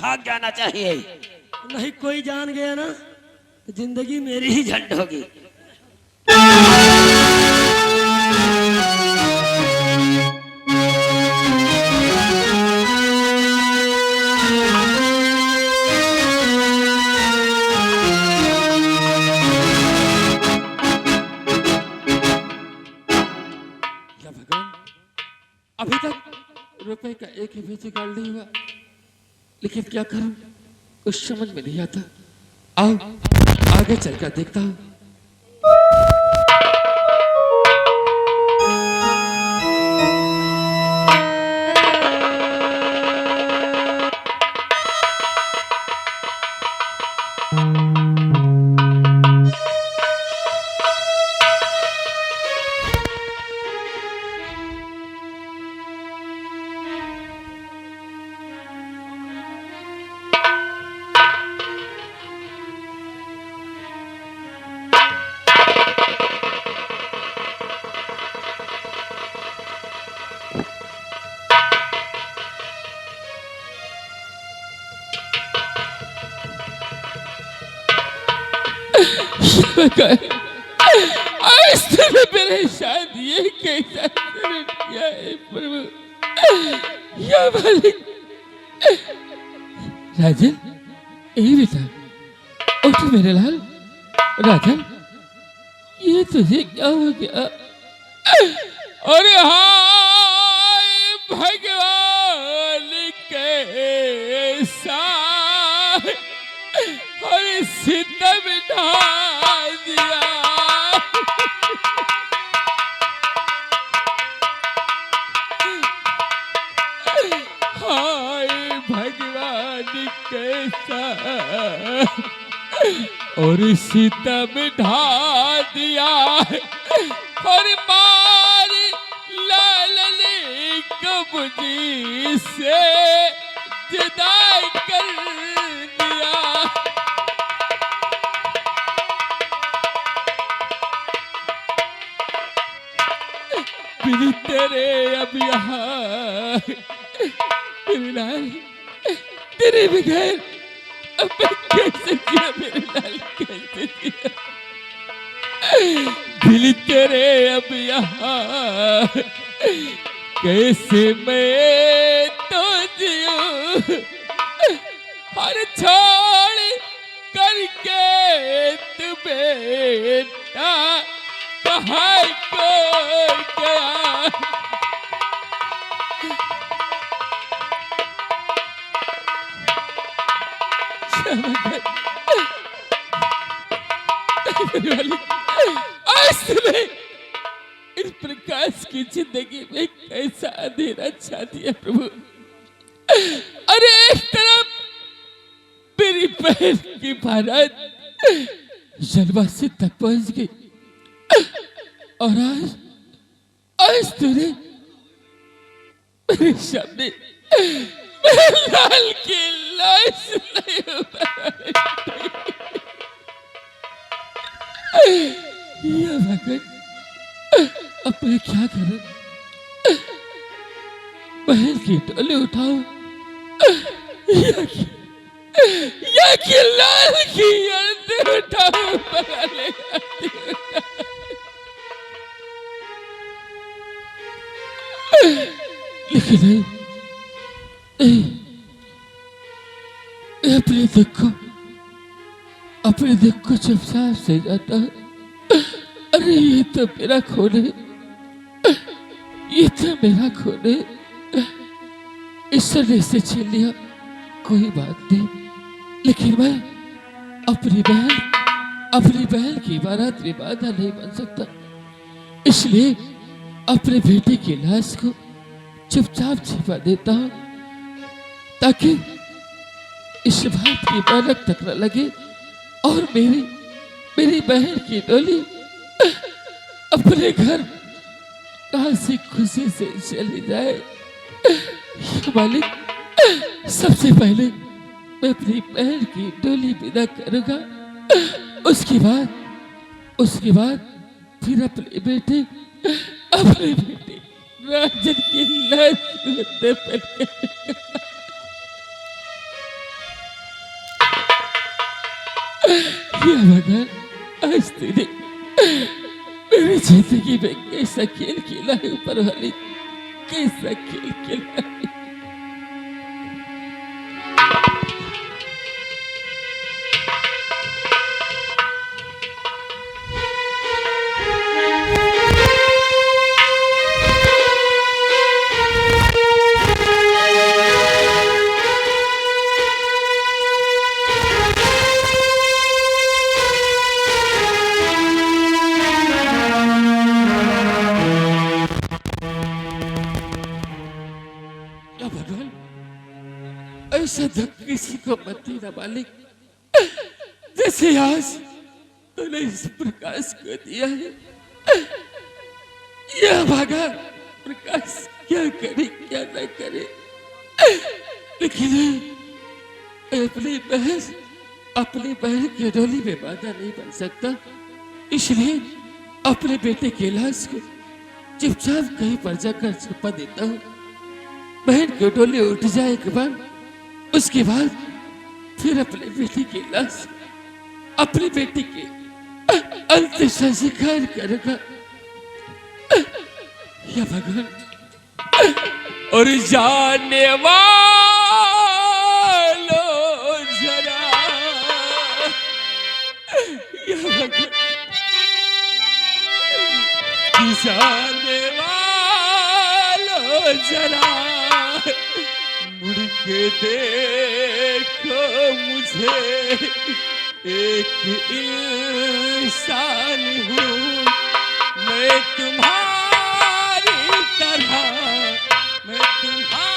भाग जाना चाहिए। नहीं कोई जान गया ना तो जिंदगी मेरी ही झंड होगी। या भगवान, अभी तक रुपए का एक ही भी जुगाड़ नहीं हुआ, लेकिन क्या करूं कुछ समझ में नहीं आता। आओ आगे चलकर देखता हूं। आज तूने मेरे शादी ये कैसा किया है प्रभु, या मालिक। राजन, यही बेटा, उठ मेरे लाल। राजन, ये तुझे क्या हो गया? अरे हाय भगवान कैसा और सितम ढा दिया। हाय भगवान कैसा और सितम ढा दिया और मार लालने को मुझी से जुदा कर दिया। तेरे अब यहाँ मेरे लाल, तेरे बगैर अब मैं कैसे जिया मेरे लाल, कैसे जिया। दिल तेरे अब यहाँ कैसे मैं तो जियूं, हर छोड़ करके तू बेटा कहाँ को गया। आज तुम्हें इस प्रकाश की जिंदगी में कैसा अंधेरा छा दिया प्रभु। अरे एक तरफ मेरी बहन की बारात जलवासी तक पहुंच गई और आज तूने मेरे सामने लाल की लाश या भगवान, अब मैं क्या करूं? बहन की टोली उठाओ या कि लाल की अर्थ उठाओ। लेकिन नहीं, अपने दुख को चुपचाप से जाता है। अरे ये तो मेरा खून है, ये तो मेरा खून है। ईश्वर ने इसे छीन लिया, कोई बात नहीं, लेकिन मैं अपनी बहन की बारात में बाधा नहीं बन सकता। इसलिए अपने बेटे की लाश को चुपचाप छिपा देता हूं, ताकि इस बात की भनक तक न लगे और मेरी बहन की डोली अपने घर काशी खुशी से चली जाए। मालिक, सबसे पहले मैं अपनी बहन की डोली विदा करूंगा, उसके बाद फिर अपने बेटे राजन की लाश को दफन करूंगा। या भगवान, आज तूने मेरी जिंदगी में कैसा खेल खेला है ऊपर वाले, कैसा खेल खेला है। या भगवान, ऐसा दुख किसी को मत देना मालिक, जैसे आज तूने इस प्रकाश को दिया है। यह भागा प्रकाश क्या करे क्या न करे, लेकिन अपनी बहन की डोली में बाधा नहीं बन सकता, इसलिए अपने बेटे के लाश को चुपचाप कहीं पर जाकर छुपा देता हूँ। बहन की डोली उठ जाए एक बार, उसके बाद फिर अपने बेटी की लाश अपने बेटी के अंतिम संस्कार करेगा। या भगवान, और जाने वालों जरा, या भगवान, जाने वालों जरा मुड़ के देखो मुझे, एक इंसान हूँ मैं तुम्हारी तरह, मैं तुम्हारी।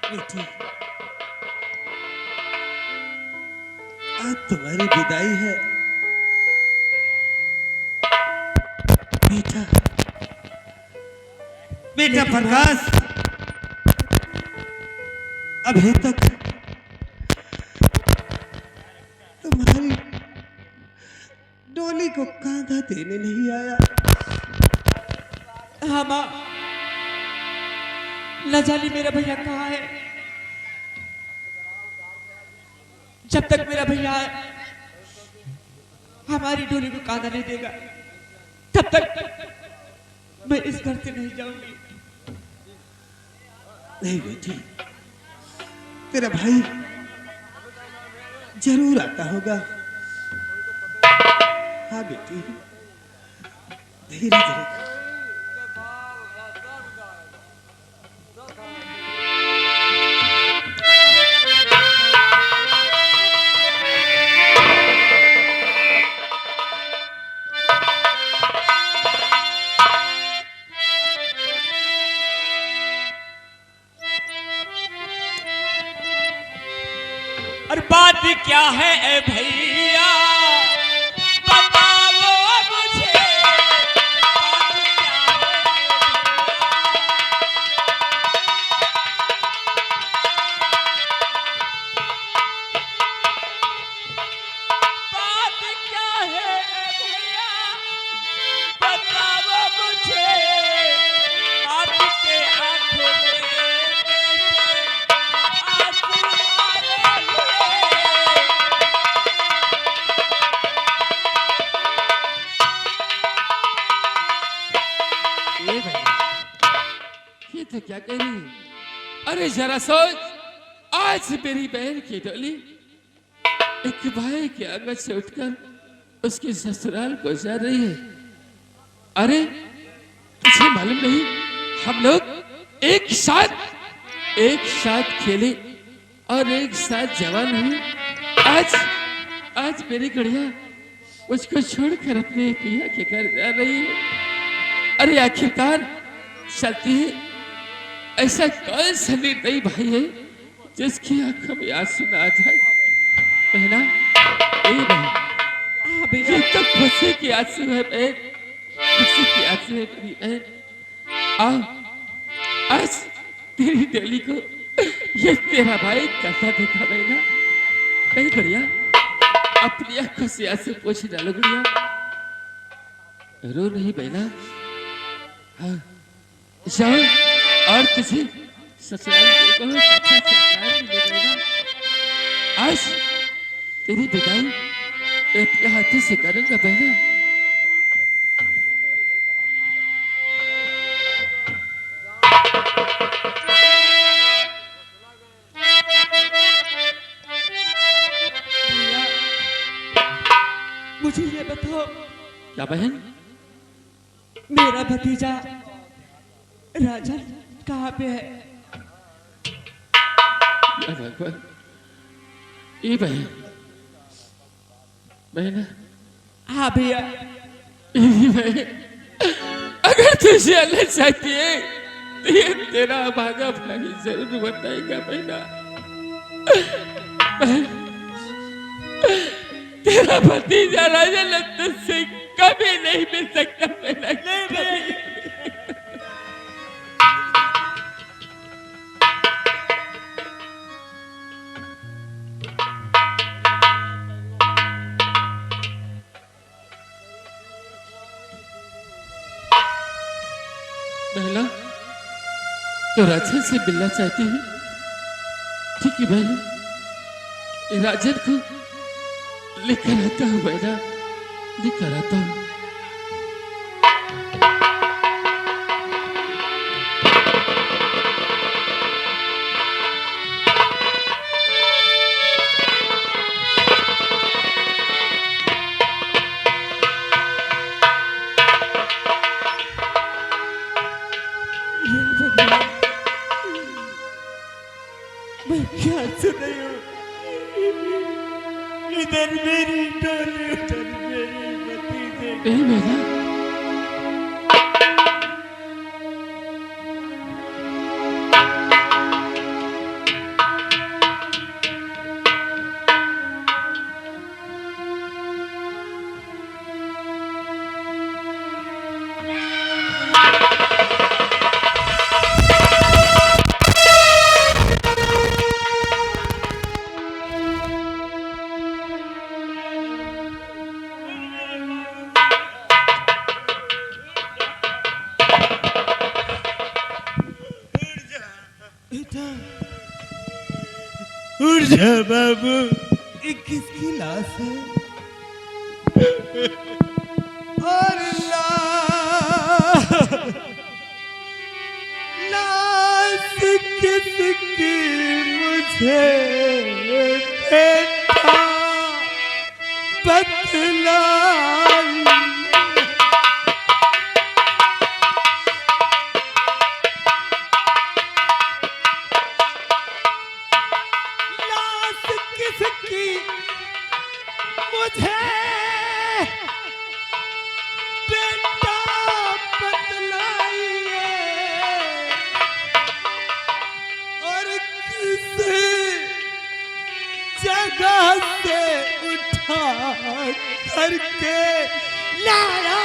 बेटी, आज तुम्हारी विदाई है। बेटा, बेटा प्रकाश, अभी तक तुम्हारी डोली को कांधा देने नहीं आया। हाँ माँ, न जाने मेरा भैया कहाँ है। जब तक मेरा भैया हमारी डोली को कांधा नहीं देगा, तब तक मैं इस घर से नहीं जाऊंगी। नहीं बेटी, तेरा भाई जरूर आता होगा। हाँ बेटी, धीरे धीरे। और बात क्या है ए भैया, बताओ मुझे, बात क्या है ए भैया, बताओ मुझे, आपके आंखों में आंसू आए हुए। ये तो क्या कह रही है? अरे जरा सोच, आज मेरी बहन की डोली एक भाई के आंगन से उठकर उसके ससुराल को जा रही है। अरे तुझे मालूम नहीं, हम लोग एक साथ खेले और एक साथ जवान हुए। आज मेरी गुड़िया उसको छोड़कर अपने पिया के घर जा रही है। अरे आखिरकार चलती है, ऐसा कौन सा निर्दयी भाई है जिसकी आंखों में आंसू ना आ जाए। बहना, ए बहन, ये तो खुशी की आंसू है बहन, खुशी की आंसू है मेरी बहन। आओ, आज तेरी डेली को ये तेरा भाई कैसा देखा बहना। कहीं गुड़िया, अपनी आंखों से आंसू पोंछ डालो गुड़िया, रो नहीं बहना। हाँ, जाओ और तुझे ससुराल में बहुत अच्छा प्यार मिलेगा। आज तेरी विदाई मैं अपने हाथों से करूंगा बहना। मुझे ये बताओ, क्या बहन? मेरा भतीजा राजन कहाँ पे है? या भगवान, ये बहन, बहन, हाँ भैया, ये बहन, अगर तुझे अलग चाहती है तो ये तेरा भागा भागी जरूर बताएगा बहना। बहन, तेरा भतीजा राजन तुझसे कभी नहीं मिल सकता बहना, कभी। महिला तो राजन से मिलना चाहती है, ठीक है बहन, राजन को लेकर आता हूँ बहना, लेकर आता हूँ। मैं क्या सुन रही हूँ? इधर मेरी डोली, उधर मेरी भतीजे। नहीं बहना, उठ जा बाबू, ये किसकी लाश है? और लाश किसकी मुझे बेटा बतलाई। किसकी मुझे बेटा बतलाइए, और किस जगह से उठा करके लाया।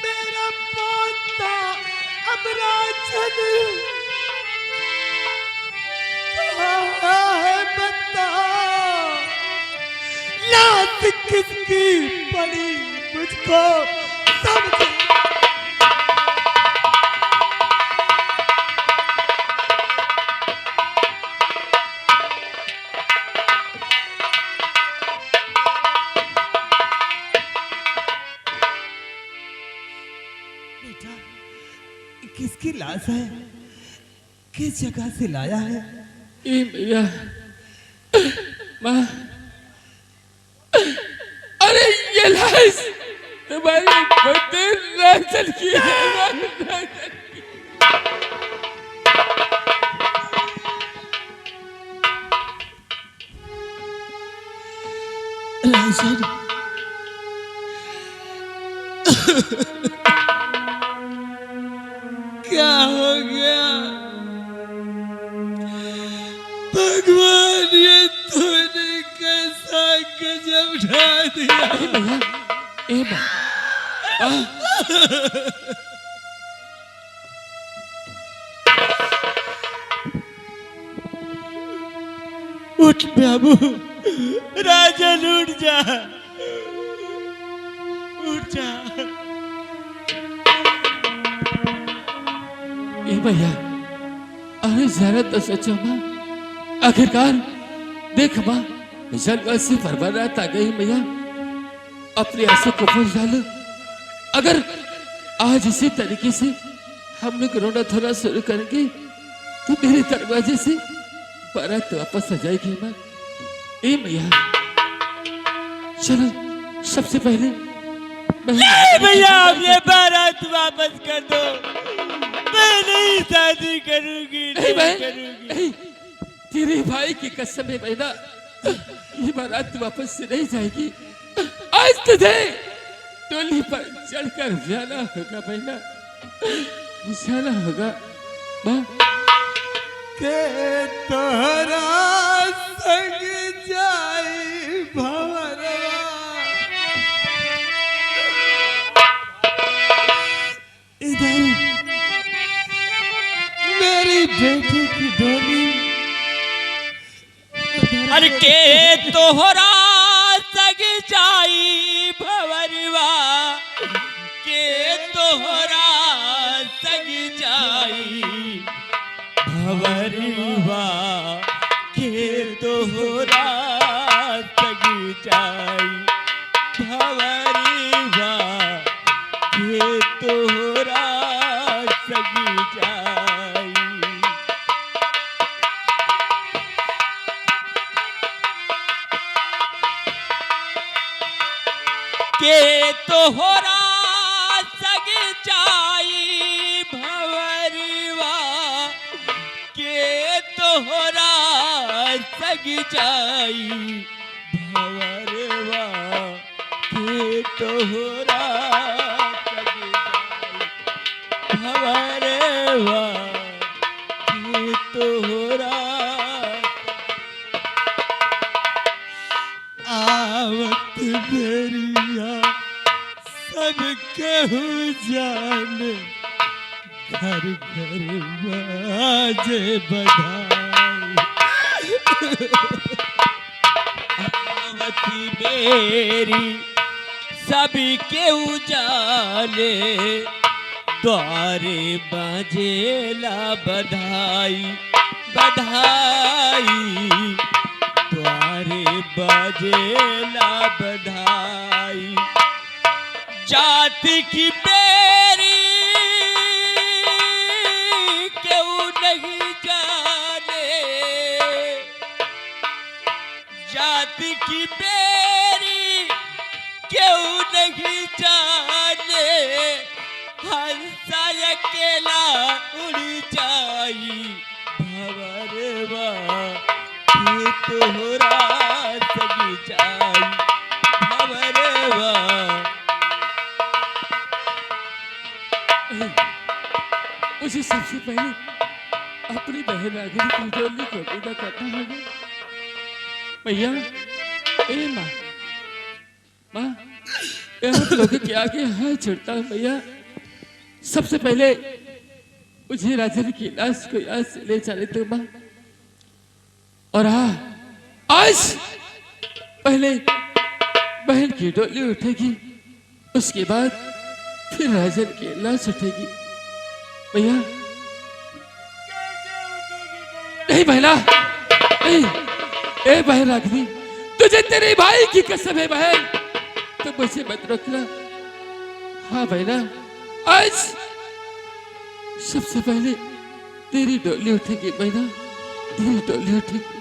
मेरा पोता अब राजन कहाँ है बताओ। आज किसकी पड़ी मुझको समझ। बेटा, किसकी लाश है? किस जगह से लाया है? ए भैया, माँ, अरे ये लाश तुम्हारी बदे राजन की है। राजन, क्या हो गया? भगवान, ये तूने कैसा गजब ढा दिया? ए माँ, उठ बाबू, राजन उठ जा, उठ जा। ए भैया, अरे जरा तो सोचो माँ, आखिरकार देख माँ, जलवा से बर्बाद आ गई भैया, अपने आंसू को पोंछ डालो। अगर आज इसी तरीके से हम लोग रोना धोना शुरू करेंगे तो मेरे दरवाजे से बारात वापस आ जाएगी माँ। ए भैया, चलो सबसे पहले नहीं भैया, अब ये बारात वापस कर दो। मैं नहीं शादी करूंगी, नहीं करूंगी। नहीं, तेरे भाई की कसम है बहना, ये बारात वापस से नहीं जाएगी। आज तुझे टोली पर चढ़कर जाना होगा बहना, जाना होगा माँ। के तोहरा संग जाई भंवरवा, इधर मेरी बेटी की डोली, अरे के तोहरा सग जाई भंवरवा, के तोहरा सग जाई भंवरवा, के तोहरा सग जाई भंवरवा, के तोहरा सग जाई। के तोहरा सग जाई भंवरवा, के तोहरा सग जाई भंवरवा, के तोहरा सग जाई भंवरवा, के तोहरा आवत बेरिया सब कहू जाने, घर घर बाजे बधाई। आवती मेरी सभी के उजाले, द्वारे बाजेला बधाई बधाई, द्वारे बाजेला बधाई। जाति की बेरी क्यों नहीं जाने, जाति की बेरी क्यों नहीं जाने, हंसा अकेला उड़ जाई भंवरवा, के तोहरा सग जाई भंवरवा। मुझे सबसे पहले अपनी बहन आगरी की डोली को विदा करना होगा भैया। ए माँ, माँ, आप लोगों के आगे हाथ जोड़ता हूँ भैया। सबसे पहले मुझे राजन की लाश को यहाँ से ले जाने दो माँ। और हाँ, आज पहले बहन की डोली उठेगी, उसके बाद फिर राजन की लाश उठेगी। भैया नहीं बहना, नहीं। ए बहन रागिनी, तुझे तेरे भाई की कसम है बहन, तो मुझे मत रोकना। हाँ बहना, आज सबसे पहले तेरी डोली उठेगी बहना, तेरी डोली उठेगी।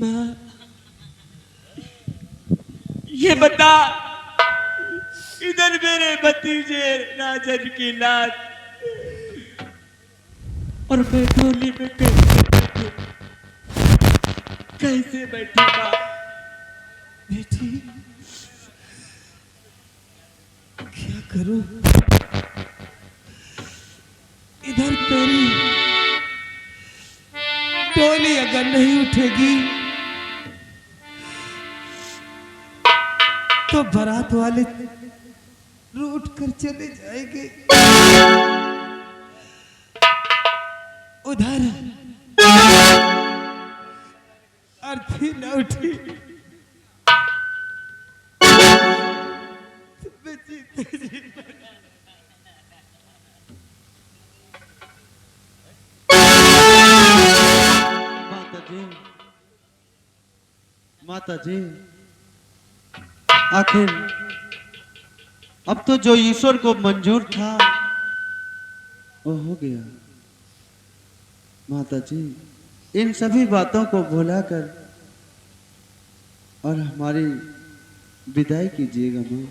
माँ, ये बता, इधर मेरे भतीजे राजन की लाश और मैं डोली में कैसे बैठी माँ? बेटी क्या करूं? इधर तेरी डोली अगर नहीं उठेगी तो बारात वाले रूठ कर चले जाएंगे। उधर अर्थी न उठी तो मैं जीते जी माता जी, आखिर अब तो जो ईश्वर को मंजूर था वो हो गया। माता जी, इन सभी बातों को भुलाकर और हमारी विदाई कीजिएगा माँ।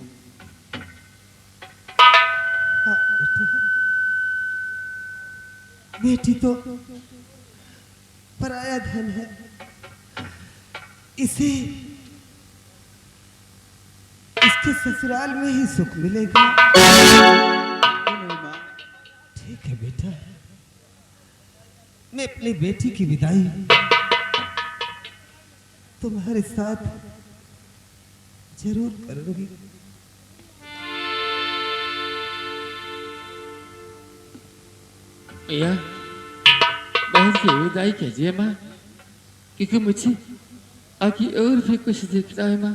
बेटी तो पराया धन है, इसे इसके ससुराल में ही सुख मिलेगा। ठीक है बेटा, मैं अपनी बेटी की विदाई तुम्हारे साथ जरूर करूंगी। भैया बहन की विदाई कीजिए माँ, क्योंकि मुझे आगे और भी कुछ दिखता है माँ।